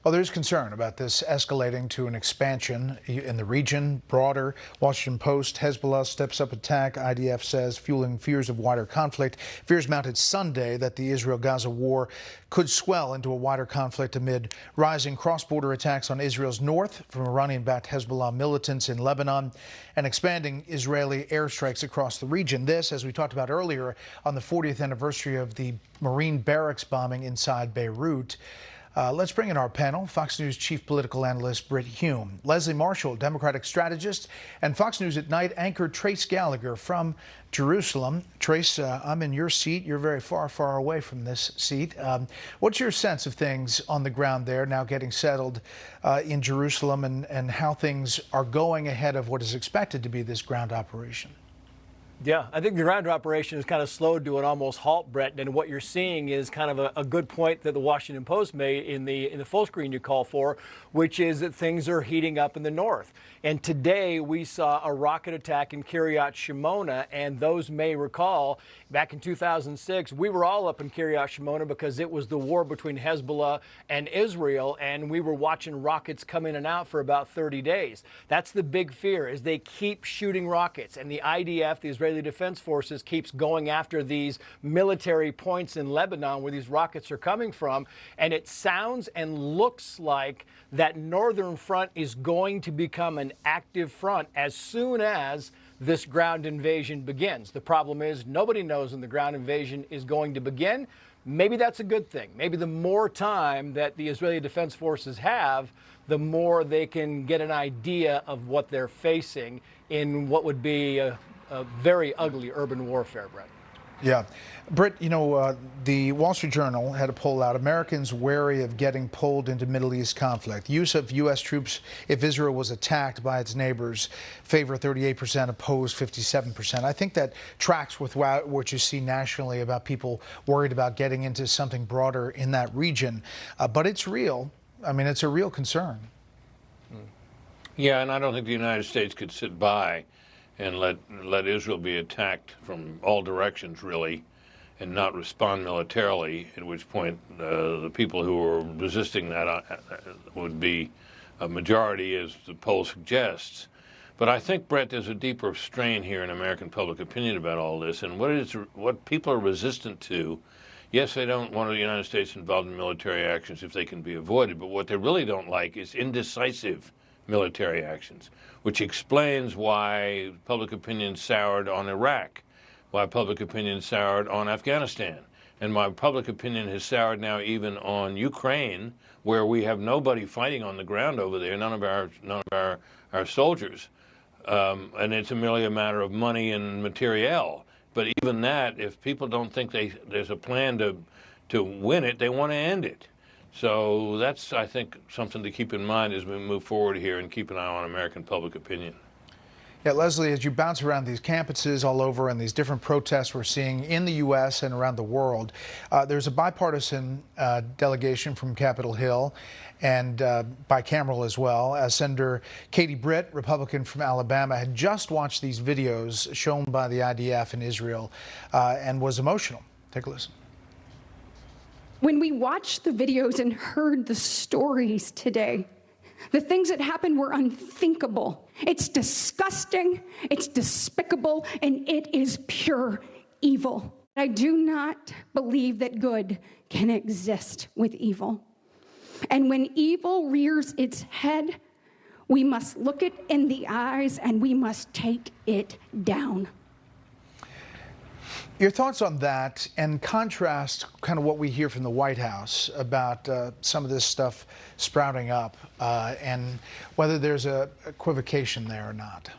Well, there's concern about this escalating to an expansion in the region, broader. Washington Post, Hezbollah steps up attack, IDF says, fueling fears of wider conflict. Fears mounted Sunday that the Israel-Gaza war could swell into a wider conflict amid rising cross-border attacks on Israel's north from Iranian-backed Hezbollah militants in Lebanon and expanding Israeli airstrikes across the region. This, as we talked about earlier, on the 40th anniversary of the Marine barracks bombing inside Beirut. Let's bring in our panel, Fox News chief political analyst Britt Hume, Leslie Marshall, Democratic strategist, and Fox News at Night anchor Trace Gallagher from Jerusalem. Trace, I'm in your seat. You're very far, far away from this seat. What's your sense of things on the ground there, now getting settled in Jerusalem, and how things are going ahead of what is expected to be this ground operation? Yeah, I think the ground operation is kind of slowed to an almost halt, Brett. And what you're seeing is kind of a good point that the Washington Post made in the full screen you call for, which is that things are heating up in the north. And today we saw a rocket attack in Kiryat Shimona, and those may recall back in 2006, we were all up in Kiryat Shimona because it was the war between Hezbollah and Israel, and we were watching rockets come in and out for about 30 days. That's the big fear, is they keep shooting rockets, and the IDF, the Israeli Defense Forces, keeps going after these military points in Lebanon where these rockets are coming from, and it sounds and looks like that northern front is going to become an active front as soon as this ground invasion begins. The problem is nobody knows when the ground invasion is going to begin. Maybe that's a good thing. Maybe the more time that the Israeli Defense Forces have, the more they can get an idea of what they're facing in what would be a very ugly urban warfare, Brett. Yeah. Britt, you know, the Wall Street Journal had a poll out, Americans wary of getting pulled into Middle East conflict. Use of U.S. troops if Israel was attacked by its neighbors, favor 38%, oppose 57%. I think that tracks with what you see nationally about people worried about getting into something broader in that region. But it's real. I mean, it's a real concern. Yeah, and I don't think the United States could sit by and let Israel be attacked from all directions, really, and not respond militarily, at which point the people who are resisting that would be a majority, as the poll suggests. But I think, Brett, there's a deeper strain here in American public opinion about all this, and what people are resistant to. Yes, they don't want the United States involved in military actions if they can be avoided, but what they really don't like is indecisive military actions, which explains why public opinion soured on Iraq, why public opinion soured on Afghanistan, and why public opinion has soured now even on Ukraine, where we have nobody fighting on the ground over there, none of our soldiers, and it's merely a matter of money and materiel. But even that, if people don't think there's a plan to win it, they want to end it. So that's, I think, something to keep in mind as we move forward here and keep an eye on American public opinion. Yeah, Leslie, as you bounce around these campuses all over and these different protests we're seeing in the U.S. and around the world, there's a bipartisan delegation from Capitol Hill and bicameral as well. As Senator Katie Britt, Republican from Alabama, had just watched these videos shown by the IDF in Israel and was emotional. Take a listen. When we watched the videos and heard the stories today, the things that happened were unthinkable. It's disgusting, it's despicable, and it is pure evil. I do not believe that good can exist with evil. And when evil rears its head, we must look it in the eyes and we must take it down. Your thoughts on that, and contrast kind of what we hear from the White House about some of this stuff sprouting up and whether there's a equivocation there or not.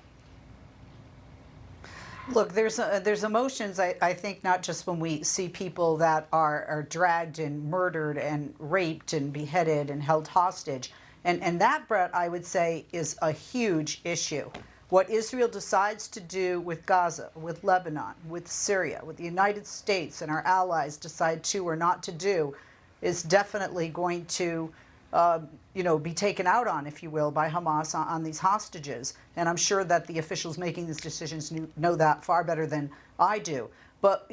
Look, there's emotions, I think, not just when we see people that are dragged and murdered and raped and beheaded and held hostage. And that, Brett, I would say, is a huge issue. What Israel decides to do with Gaza, with Lebanon, with Syria, with the United States and our allies decide to or not to do is definitely going to be taken out on, if you will, by Hamas on these hostages. And I'm sure that the officials making these decisions know that far better than I do. But,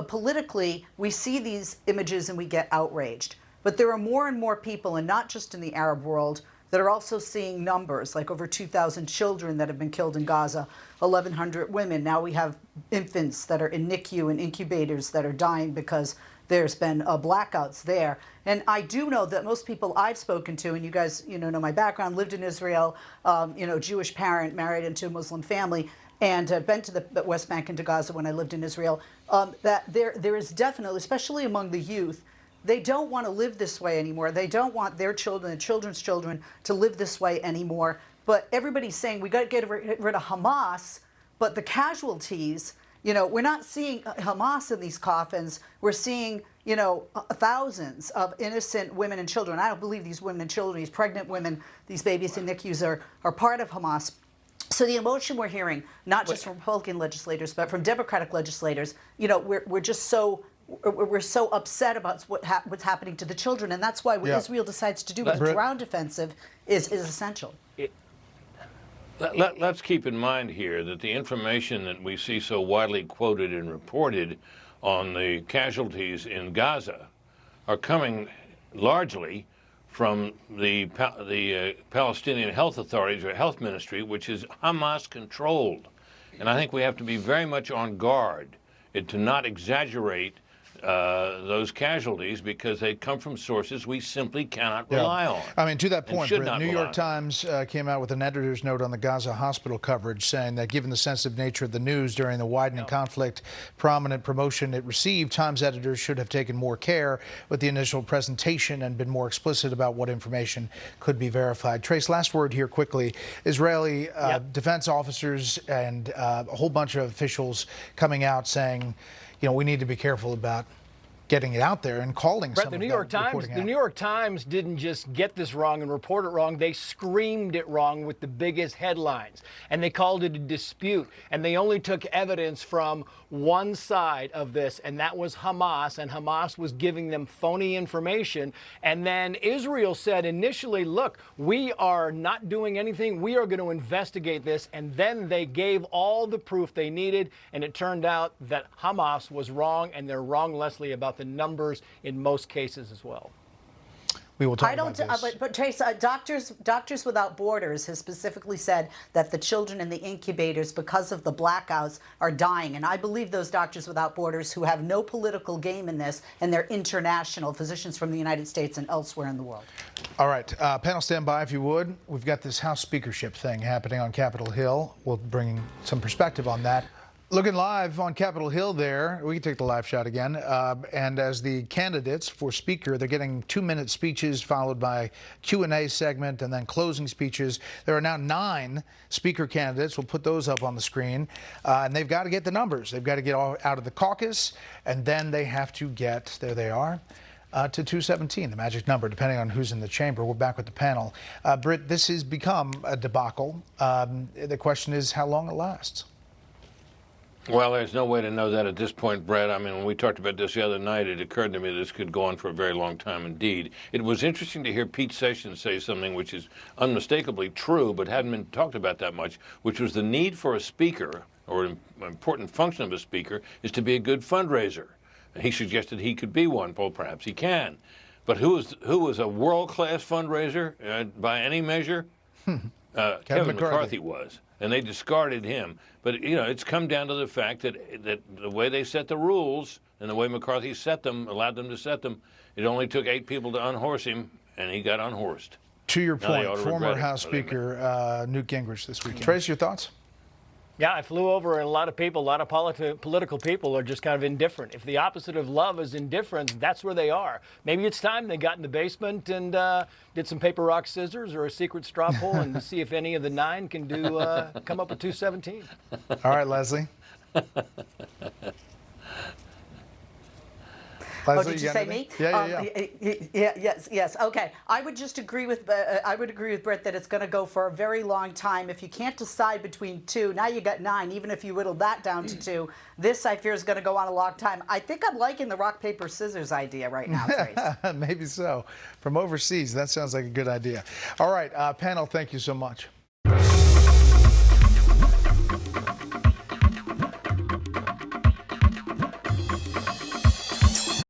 politically, we see these images and we get outraged. But there are more and more people, and not just in the Arab world, that are also seeing numbers, like over 2,000 children that have been killed in Gaza, 1,100 women. Now we have infants that are in NICU and incubators that are dying because there's been blackouts there. And I do know that most people I've spoken to, and you guys know my background, lived in Israel, Jewish parent, married into a Muslim family, and been to the West Bank and to Gaza when I lived in Israel, that there is definitely, especially among the youth, they don't want to live this way anymore. They don't want their children and children's children to live this way anymore. But everybody's saying we got to get rid of Hamas, but the casualties, we're not seeing Hamas in these coffins. We're seeing, thousands of innocent women and children. I don't believe these women and children, these pregnant women, these babies in NICUs are part of Hamas. So the emotion we're hearing, not just from Republican legislators, but from Democratic legislators, we're just so we're so upset about what's happening to the children, and that's why what Israel decides to do with a ground offensive is essential. Let's keep in mind here that the information that we see so widely quoted and reported on the casualties in Gaza are coming largely from the Palestinian Health Authorities or Health Ministry, which is Hamas-controlled. And I think we have to be very much on guard and to not exaggerate those casualties, because they come from sources we simply cannot rely on. I mean, to that point, the New York Times came out with an editor's note on the Gaza hospital coverage, saying that given the sensitive nature of the news during the widening conflict, prominent promotion it received, Times editors should have taken more care with the initial presentation and been more explicit about what information could be verified. Trace, last word here quickly. Israeli defense officers and a whole bunch of officials coming out saying, we need to be careful about getting it out there and calling some of them. The New York Times didn't just get this wrong and report it wrong. They screamed it wrong with the biggest headlines, and they called it a dispute. And they only took evidence from one side of this, and that was Hamas. And Hamas was giving them phony information. And then Israel said initially, look, we are not doing anything. We are going to investigate this. And then they gave all the proof they needed. And it turned out that Hamas was wrong, and they're wrong, Leslie, about the numbers in most cases as well. We will talk about this. But Trace, Doctors Without Borders has specifically said that the children in the incubators, because of the blackouts, are dying. And I believe those Doctors Without Borders who have no political game in this, and they're international physicians from the United States and elsewhere in the world. All right, panel, stand by if you would. We've got this House speakership thing happening on Capitol Hill. We'll bring some perspective on that. Looking live on Capitol Hill there, we can take the live shot again. And as the candidates for Speaker, they're getting 2-minute speeches followed by Q&A segment and then closing speeches. There are now 9 Speaker candidates. We'll put those up on the screen. And they've got to get the numbers. They've got to get all out of the caucus, and then they have to get, there they are, to 217, the magic number, depending on who's in the chamber. We're back with the panel. Britt, this has become a debacle. The question is how long it lasts. Well, there's no way to know that at this point, Brett. I mean, when we talked about this the other night, it occurred to me this could go on for a very long time indeed. It was interesting to hear Pete Sessions say something which is unmistakably true, but hadn't been talked about that much, which was the need for a speaker, or an important function of a speaker, is to be a good fundraiser. And he suggested he could be one. Well, perhaps he can. But who was a world-class fundraiser by any measure? Kevin McCarthy was. And they discarded him. But, it's come down to the fact that the way they set the rules and the way McCarthy set them, allowed them to set them, it only took 8 people to unhorse him, and he got unhorsed. To your point, former House Speaker Newt Gingrich this weekend. Trace, your thoughts? Yeah, I flew over, and a lot of people, a lot of political people are just kind of indifferent. If the opposite of love is indifference, that's where they are. Maybe it's time they got in the basement and did some paper, rock, scissors or a secret straw poll and see if any of the 9 can come up with 217. All right, Leslie. Leslie, did you say me? Yeah. Yes. Okay. I would just agree with Brett that it's going to go for a very long time. If you can't decide between 2, now you got 9. Even if you whittled that down to 2, this I fear is going to go on a long time. I think I'm liking the rock paper scissors idea right now, Trace. Maybe so. From overseas, that sounds like a good idea. All right, panel, thank you so much.